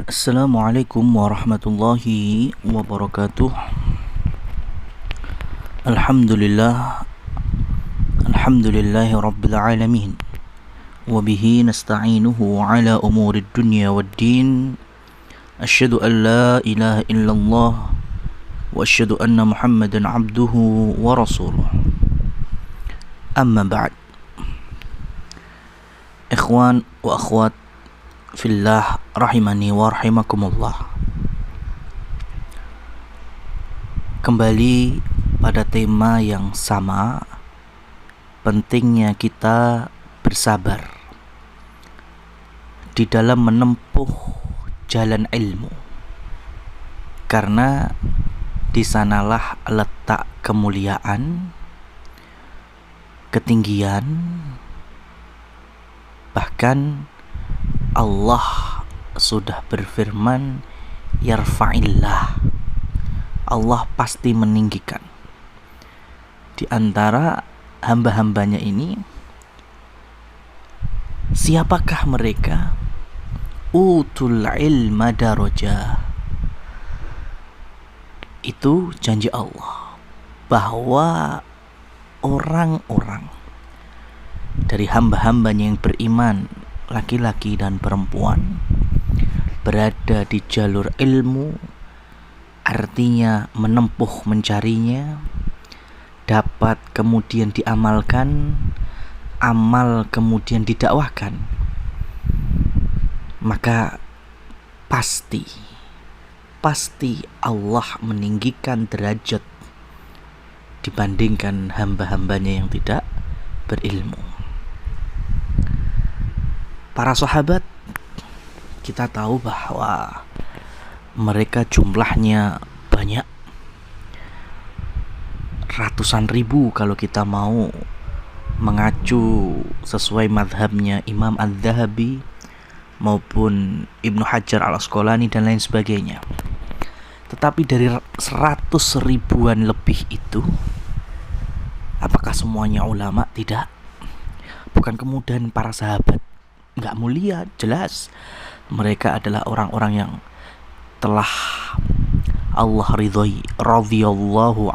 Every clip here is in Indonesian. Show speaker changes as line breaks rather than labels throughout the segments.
Assalamualaikum warahmatullahi wabarakatuh. Alhamdulillah, alhamdulillahi rabbil alamin. Wabihi nasta'inuhu ala umurid dunya waddin. Asyhadu an la ilaha illallah wa asyhadu anna Muhammadan abduhu wa rasuluh. Amma ba'd. Ikhwan wa akhwat fillah rahimani wa rahimakumullah. Kembali pada tema yang sama, pentingnya kita bersabar di dalam menempuh jalan ilmu, karena di sanalah letak kemuliaan, ketinggian, bahkan Allah sudah berfirman, yarfa'illah, Allah pasti meninggikan. Di antara hamba-hambanya ini, siapakah mereka? Utul ilma darajah. Itu janji Allah bahwa orang-orang dari hamba-hambanya yang beriman, laki-laki dan perempuan, berada di jalur ilmu, artinya menempuh mencarinya, dapat kemudian diamalkan, amal kemudian didakwahkan, maka pasti Allah meninggikan derajat dibandingkan hamba-hambanya yang tidak berilmu. Para sahabat, kita tahu bahwa mereka jumlahnya banyak, ratusan ribu kalau kita mau mengacu sesuai madhabnya Imam Adz-Dzahabi maupun Ibnu Hajar al-Asqalani dan lain sebagainya. Tetapi dari 100 ribuan lebih itu, apakah semuanya ulama? Tidak. Bukan kemudian para sahabat nggak mulia, jelas mereka adalah orang-orang yang telah Allah ridhoi, radhiyallahu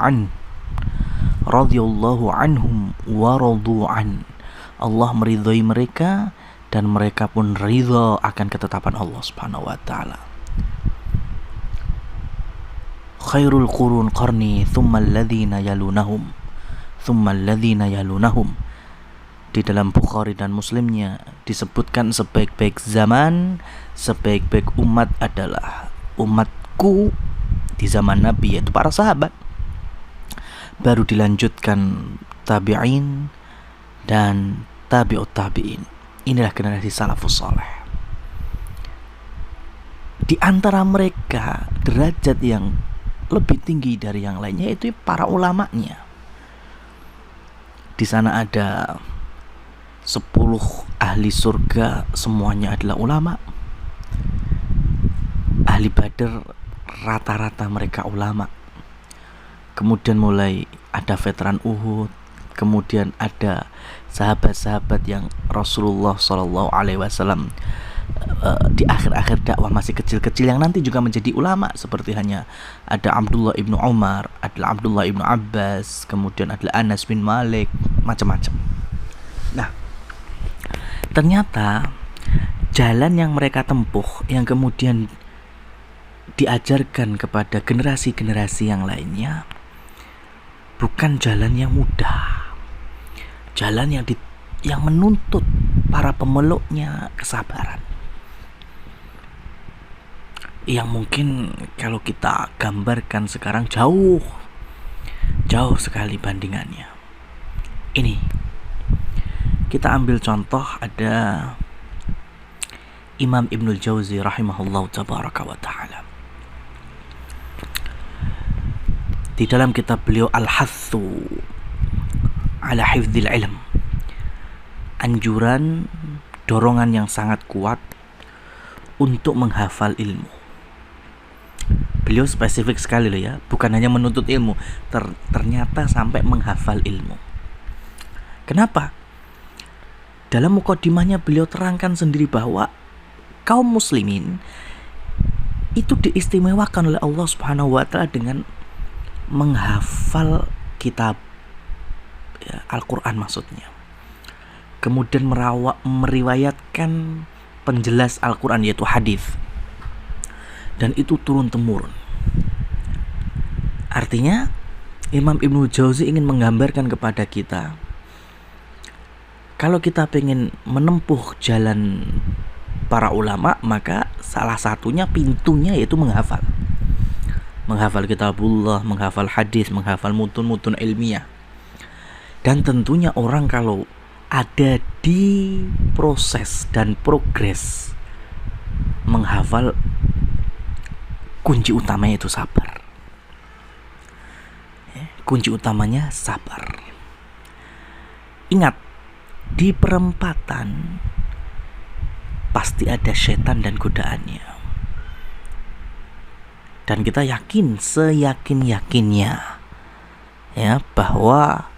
anhum wa radu an. Allah meridhoi mereka dan mereka pun ridha akan ketetapan Allah Subhanahu wa taala. Khairul qurun qarni thumma alladhina yalunahum thumma alladhina yalunahum. Di dalam Bukhari dan Muslimnya disebutkan sebaik-baik zaman, sebaik-baik umat adalah umatku di zaman Nabi, yaitu para sahabat. Baru dilanjutkan tabi'in dan tabi'ut tabi'in. Inilah generasi salafus saleh. Di antara mereka derajat yang lebih tinggi dari yang lainnya itu para ulamanya. Di sana ada 10 ahli surga, semuanya adalah ulama. Ahli Badar rata-rata mereka ulama. Kemudian mulai ada veteran Uhud, kemudian ada sahabat-sahabat yang Rasulullah SAW di akhir-akhir dakwah masih kecil-kecil yang nanti juga menjadi ulama, seperti hanya ada Abdullah ibnu Umar, adalah Abdullah ibnu Abbas, kemudian adalah Anas bin Malik, macam-macam. Nah, ternyata jalan yang mereka tempuh yang kemudian diajarkan kepada generasi-generasi yang lainnya bukan jalan yang mudah. Jalan yang menuntut para pemeluknya kesabaran. Yang mungkin kalau kita gambarkan sekarang jauh sekali bandingannya. Ini kita ambil contoh, ada Imam Ibnul Jauzi rahimahullah tabaraka wa ta'ala. Di dalam kitab beliau Al-Hathu ala Hifdzil Ilm, anjuran, dorongan yang sangat kuat untuk menghafal ilmu. Beliau spesifik sekali loh ya, bukan hanya menuntut ilmu, ternyata sampai menghafal ilmu. Kenapa? Dalam mukadimahnya beliau terangkan sendiri bahwa kaum muslimin itu diistimewakan oleh Allah Subhanahu wa taala dengan menghafal kitab, ya, Al-Qur'an maksudnya. Kemudian meriwayatkan penjelas Al-Qur'an yaitu hadis. Dan itu turun temurun. Artinya Imam Ibnu Jauzi ingin menggambarkan kepada kita, kalau kita pengen menempuh jalan para ulama, maka salah satunya pintunya yaitu menghafal. Menghafal kitabullah, menghafal hadis, menghafal mutun-mutun ilmiah. Dan tentunya orang kalau ada di proses dan progres menghafal, kunci utamanya itu sabar. Kunci utamanya sabar. Ingat, di perempatan pasti ada setan dan godaannya. Dan kita yakin, seyakin-yakinnya, ya, bahwa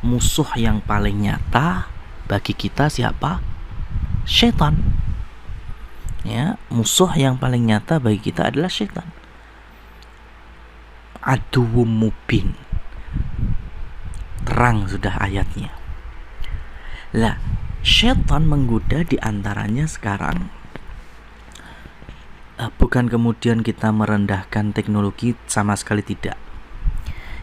musuh yang paling nyata bagi kita siapa? Setan. Ya, musuh yang paling nyata bagi kita adalah setan. Aduwwum mubin. Terang sudah ayatnya. Lah, setan menggoda di antaranya sekarang. Bukan kemudian kita merendahkan teknologi, sama sekali tidak.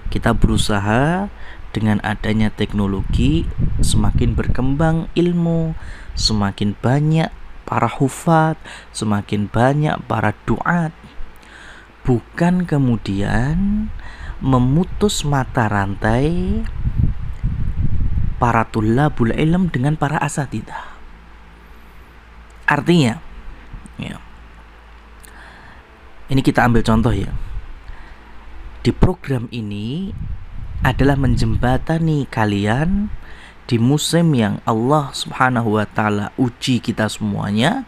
Kita berusaha dengan adanya teknologi, semakin berkembang ilmu, semakin banyak para hufat, semakin banyak para duat. Bukan kemudian memutus mata rantai para tulabul ilm dengan para asatidzah. Artinya, ya, ini kita ambil contoh ya. Di program ini adalah menjembatani kalian di musim yang Allah Subhanahu wa taala uji kita semuanya,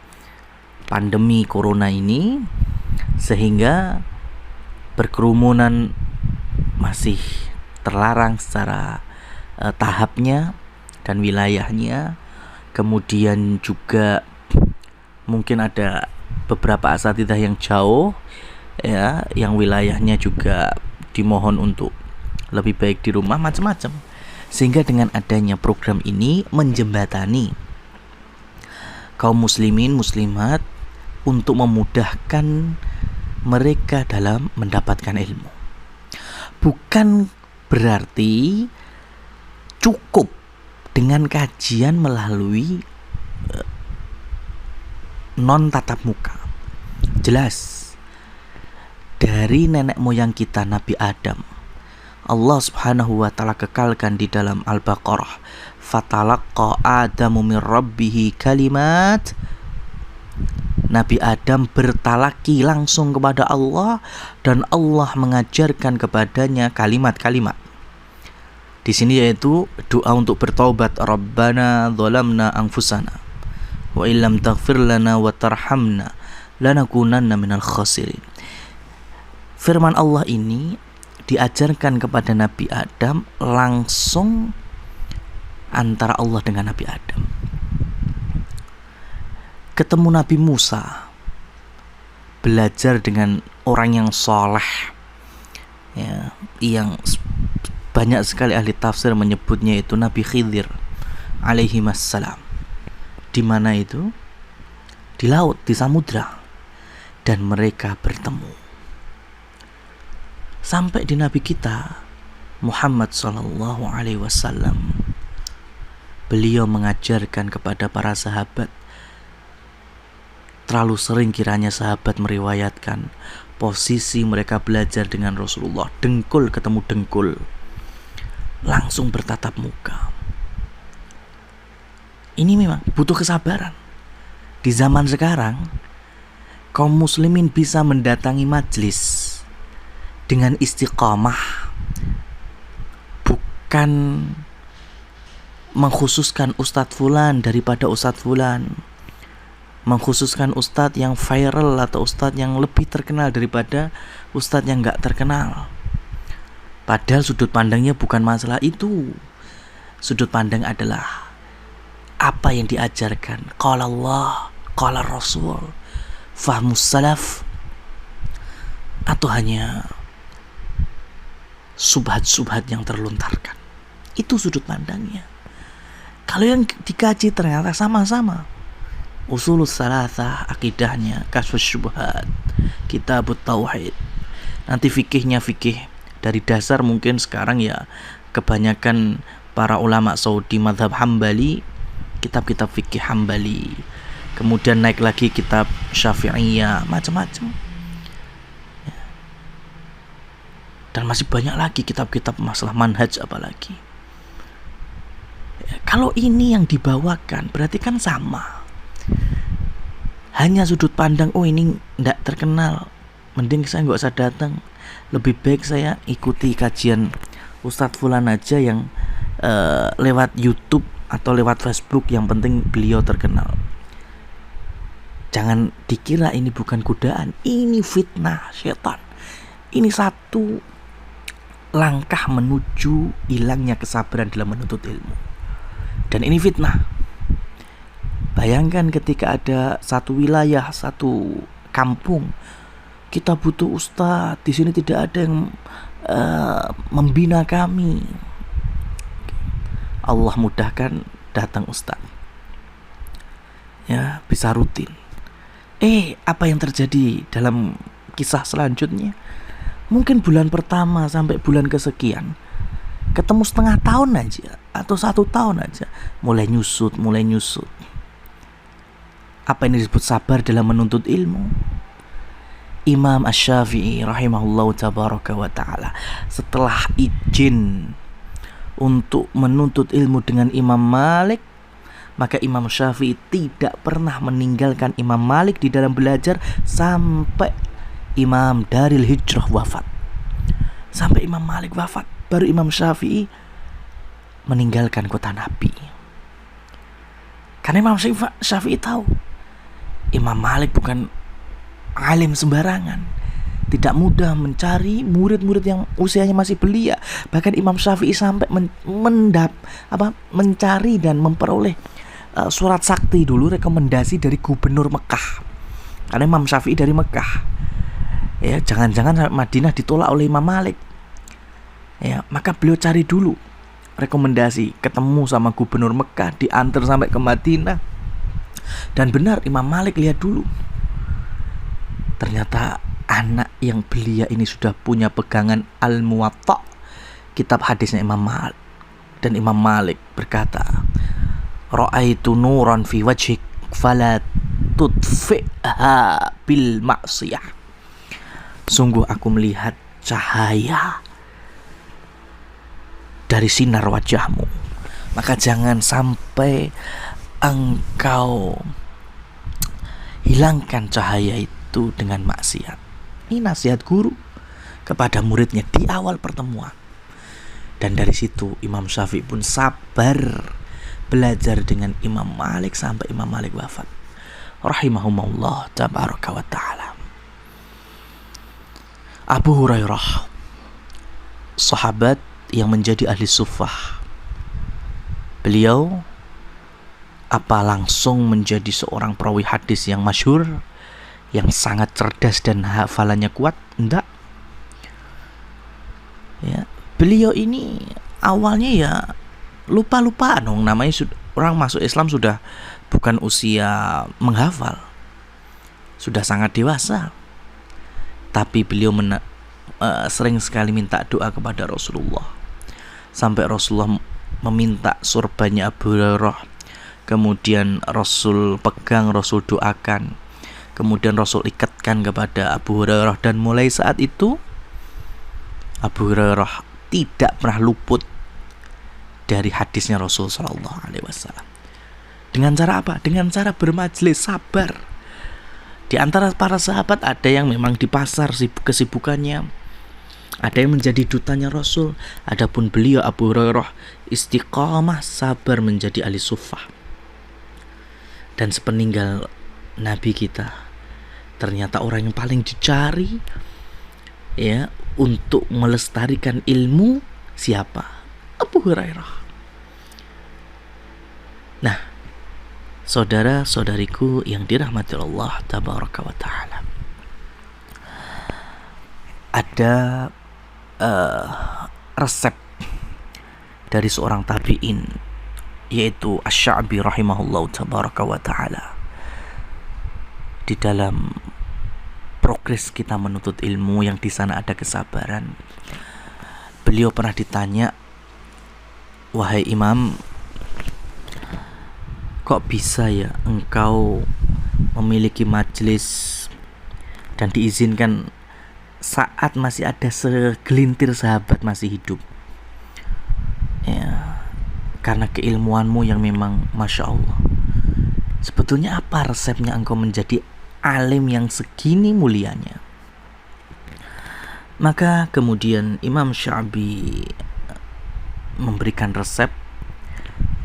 pandemi corona ini, sehingga berkerumunan masih terlarang secara tahapnya dan wilayahnya. Kemudian juga mungkin ada beberapa asatidzah yang jauh, ya, yang wilayahnya juga dimohon untuk lebih baik di rumah, macam-macam. Sehingga dengan adanya program ini menjembatani kaum muslimin muslimat untuk memudahkan mereka dalam mendapatkan ilmu. Bukan berarti cukup dengan kajian melalui non tatap muka. Jelas dari nenek moyang kita Nabi Adam, Allah Subhanahu wa taala kekalkan di dalam Al-Baqarah, fatalaqqa Adamu min rabbih kalimat. Nabi Adam bertalaki langsung kepada Allah dan Allah mengajarkan kepadanya kalimat-kalimat. Di sini yaitu doa untuk bertaubat, Rabbana dzalamna anfusana wa illam taghfir lana wa tarhamna lanakunanna minal khasirin. Firman Allah ini diajarkan kepada Nabi Adam langsung antara Allah dengan Nabi Adam. Ketemu Nabi Musa, belajar dengan orang yang soleh, ya, yang banyak sekali ahli tafsir menyebutnya itu Nabi Khidir alaihi wassalam. Di mana itu? Di laut, di samudra, dan mereka bertemu. Sampai di Nabi kita Muhammad sallallahu alaihi wasallam, beliau mengajarkan kepada para sahabat. Terlalu sering kiranya sahabat meriwayatkan posisi mereka belajar dengan Rasulullah, dengkul ketemu dengkul, langsung bertatap muka. Ini memang butuh kesabaran. Di zaman sekarang, kaum muslimin bisa mendatangi majlis dengan istiqamah, bukan mengkhususkan Ustadz Fulan daripada Ustadz Fulan, mengkhususkan Ustadz yang viral atau Ustadz yang lebih terkenal daripada Ustadz yang gak terkenal. Padahal sudut pandangnya bukan masalah itu. Sudut pandang adalah apa yang diajarkan qala Allah, qala Rasul, fahmus salaf, atau hanya subhat-subhat yang terlontarkan. Itu sudut pandangnya. Kalau yang dikaji ternyata sama-sama usulus salasah, akidahnya, kasus syubhat, kitabut tauhid. Nanti fikihnya fikih dari dasar, mungkin sekarang ya kebanyakan para ulama Saudi mazhab Hambali, kitab-kitab fikih Hambali. Kemudian naik lagi kitab Syafi'iyah, macam-macam. Dan masih banyak lagi kitab-kitab masalah manhaj apalagi. Kalau ini yang dibawakan berarti kan sama. Hanya sudut pandang, oh ini tidak terkenal, mending saya nggak usah datang. Lebih baik saya ikuti kajian Ustadz Fulan aja yang lewat YouTube atau lewat Facebook, yang penting beliau terkenal. Jangan dikira ini bukan godaan, ini fitnah setan. Ini satu langkah menuju hilangnya kesabaran dalam menuntut ilmu. Dan ini fitnah. Bayangkan ketika ada satu wilayah, satu kampung, kita butuh ustadz, di sini tidak ada yang membina kami. Allah mudahkan, datang ustadz. Ya, bisa rutin. Apa yang terjadi dalam kisah selanjutnya? Mungkin bulan pertama sampai bulan kesekian, ketemu setengah tahun aja atau 1 tahun aja, mulai nyusut. Apa ini disebut sabar dalam menuntut ilmu? Imam Asy-Syafi'i rahimahullahu tabaraka wa ta'ala, setelah izin untuk menuntut ilmu dengan Imam Malik, maka Imam Syafi'i tidak pernah meninggalkan Imam Malik di dalam belajar sampai Imam Daril Hijrah wafat. Sampai Imam Malik wafat, baru Imam Syafi'i meninggalkan kota Nabi. Karena Imam Syafi'i tahu Imam Malik bukan alim sembarangan, tidak mudah mencari murid-murid yang usianya masih belia. Bahkan Imam Syafi'i sampai mencari dan memperoleh surat sakti dulu, rekomendasi dari gubernur Mekah. Karena Imam Syafi'i dari Mekah. Ya, jangan-jangan Madinah ditolak oleh Imam Malik. Ya, maka beliau cari dulu rekomendasi, ketemu sama gubernur Mekah, diantar sampai ke Madinah. Dan benar, Imam Malik lihat dulu. Ternyata anak yang belia ini sudah punya pegangan Al-Muwatta, kitab hadisnya Imam Malik. Dan Imam Malik berkata, ra'aitu nuran fi wajhik fala tudfi'ha bil ma'siyah. Sungguh aku melihat cahaya dari sinar wajahmu, maka jangan sampai engkau hilangkan cahaya itu dengan maksiat. Ini nasihat guru kepada muridnya di awal pertemuan. Dan dari situ Imam Syafi'i pun sabar belajar dengan Imam Malik sampai Imam Malik wafat rahimahumullah tabaraka wa ta'ala. Abu Hurairah, sahabat yang menjadi ahli suffah, beliau langsung menjadi seorang perawi hadis yang masyhur, yang sangat cerdas dan hafalannya kuat? Enggak. Ya, beliau ini awalnya ya lupa-lupaan, namanya orang masuk Islam sudah bukan usia menghafal, sudah sangat dewasa. Tapi beliau sering sekali minta doa kepada Rasulullah, sampai Rasulullah meminta surbannya Abu Hurairah. Kemudian Rasul pegang, Rasul doakan, kemudian Rasul ikatkan kepada Abu Hurairah. Dan mulai saat itu Abu Hurairah tidak pernah luput dari hadisnya Rasul Sallallahu Alaihi Wasallam. Dengan cara apa? Dengan cara bermajelis, sabar. Di antara para sahabat ada yang memang di pasar kesibukannya, ada yang menjadi dutanya Rasul. Adapun beliau Abu Hurairah istiqamah, sabar menjadi ahli suffah. Dan sepeninggal Nabi kita, ternyata orang yang paling dicari ya untuk melestarikan ilmu siapa? Abu Hurairah. Nah, saudara-saudariku yang dirahmati Allah tabaraka wa ta'ala, ada resep dari seorang tabi'in, yaitu Asy-Sya'bi rahimahullahu tabaraka wa ta'ala. Di dalam progres kita menuntut ilmu yang di sana ada kesabaran, beliau pernah ditanya, "Wahai Imam, kok bisa ya engkau memiliki majelis dan diizinkan saat masih ada segelintir sahabat masih hidup?" Ya, karena keilmuanmu yang memang Masya Allah. Sebetulnya apa resepnya engkau menjadi alim yang segini mulianya? Maka kemudian Imam Sya'bi memberikan resep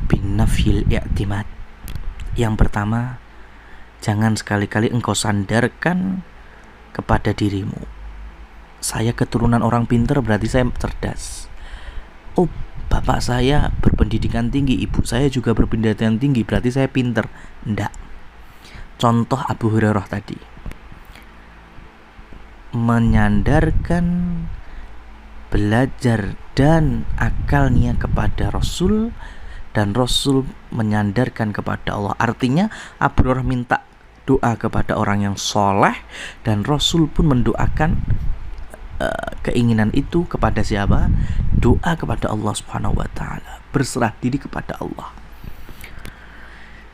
bin nafyil i'timad. Yang pertama, jangan sekali-kali engkau sandarkan kepada dirimu, saya keturunan orang pintar berarti saya cerdas. Oh, bapak saya berpendidikan tinggi, ibu saya juga berpendidikan tinggi, berarti saya pintar. Enggak. Contoh Abu Hurairah tadi, menyandarkan belajar dan akalnya kepada Rasul, dan Rasul menyandarkan kepada Allah. Artinya Abu Hurairah minta doa kepada orang yang soleh, dan Rasul pun mendoakan keinginan itu kepada siapa? Doa kepada Allah Subhanahu wa ta'ala, berserah diri kepada Allah.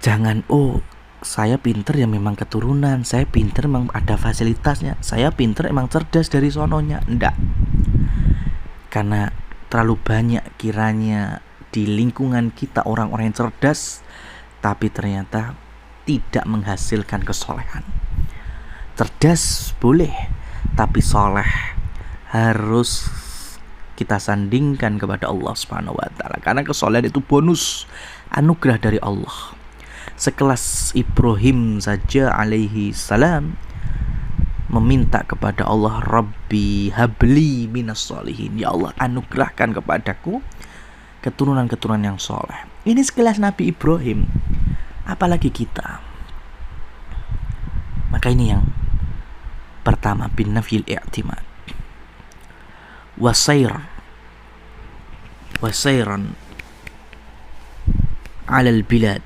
Jangan, oh saya pinter ya memang keturunan, saya pinter memang ada fasilitasnya, saya pinter emang cerdas dari sononya. Enggak. Karena terlalu banyak kiranya di lingkungan kita orang-orang yang cerdas, tapi ternyata tidak menghasilkan kesolehan. Cerdas boleh, tapi soleh harus kita sandingkan kepada Allah Subhanahu wa ta'ala. Karena kesolehan itu bonus, anugerah dari Allah. Sekelas Ibrahim saja alaihi salam meminta kepada Allah, Rabbi habli minas sholihin, ya Allah anugerahkan kepadaku keturunan-keturunan yang soleh. Ini sekelas Nabi Ibrahim, apalagi kita. Maka ini yang pertama, bin nafyil i'timad. Wasairan alal bilad,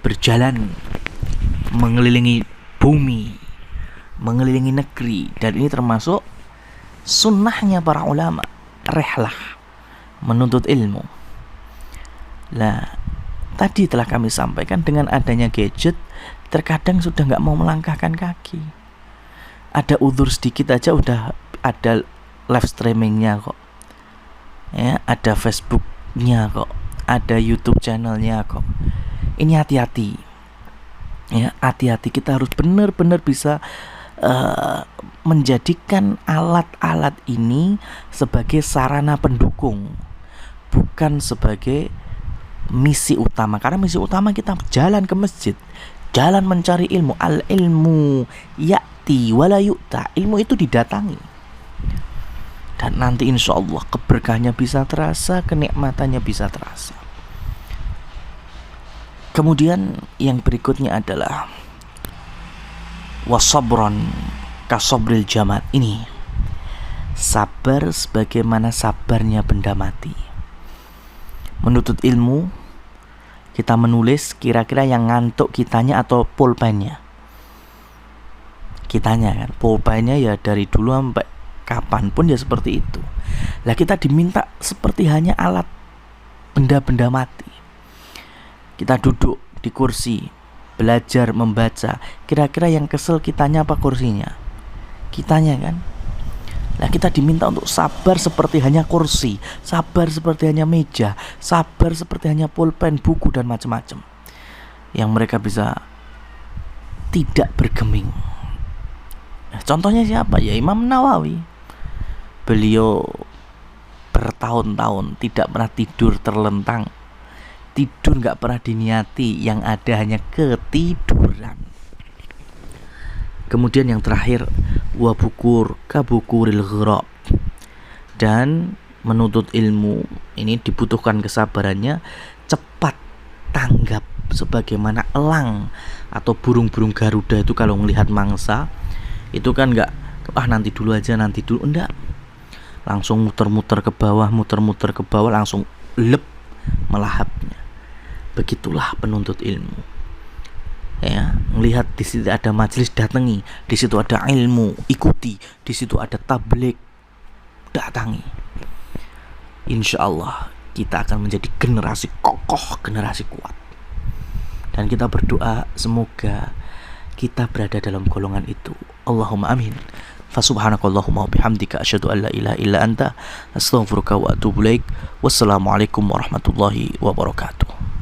berjalan mengelilingi bumi, mengelilingi negeri. Dan ini termasuk sunnahnya para ulama, rehlah menuntut ilmu. Lah, tadi telah kami sampaikan, dengan adanya gadget terkadang sudah gak mau melangkahkan kaki. Ada uzur sedikit aja udah ada live streamingnya kok, ya, ada Facebooknya kok, ada YouTube channelnya kok. Ini hati-hati, ya, hati-hati. Kita harus benar-benar bisa menjadikan alat-alat ini sebagai sarana pendukung, bukan sebagai misi utama. Karena misi utama kita jalan ke masjid, jalan mencari ilmu. Al ilmu ya'ti wala yu'ta, ilmu itu didatangi, dan nanti insya Allah keberkahannya bisa terasa, kenikmatannya bisa terasa. Kemudian yang berikutnya adalah wasabron kasobril jamad. Ini sabar sebagaimana sabarnya benda mati. Menuntut ilmu, kita menulis, kira-kira yang ngantuk kitanya atau pulpennya? Kitanya kan, pulpennya ya dari dulu sampai kapanpun ya seperti itu. Lah kita diminta seperti hanya alat benda-benda mati. Kita duduk di kursi, belajar membaca, kira-kira yang kesel kitanya apa kursinya? Kitanya kan. Lah kita diminta untuk sabar seperti hanya kursi, sabar seperti hanya meja, sabar seperti hanya pulpen, buku dan macam-macam, yang mereka bisa tidak bergeming. Nah, contohnya siapa? Ya Imam Nawawi. Beliau bertahun-tahun tidak pernah tidur terlentang. Tidur gak pernah diniati, yang ada hanya ketiduran. Kemudian yang terakhir, wabukur kabukuril ghurab. Dan menuntut ilmu ini dibutuhkan kesabarannya, cepat tanggap sebagaimana elang atau burung-burung Garuda itu kalau melihat mangsa itu kan gak nanti dulu aja, nanti dulu. Enggak, langsung muter-muter ke bawah, langsung lep melahapnya. Begitulah penuntut ilmu. Ya, melihat di situ ada majelis, datangi. Di situ ada ilmu, ikuti. Di situ ada tabligh, datangi. Insya Allah kita akan menjadi generasi kokoh, generasi kuat. Dan kita berdoa semoga kita berada dalam golongan itu. Allahumma amin. Fasubhanakallahumma wa bihamdika asyhadu an la ilaha illa anta astaghfiruka wa atubu ilaik. Wassalamualaikum warahmatullahi wabarakatuh.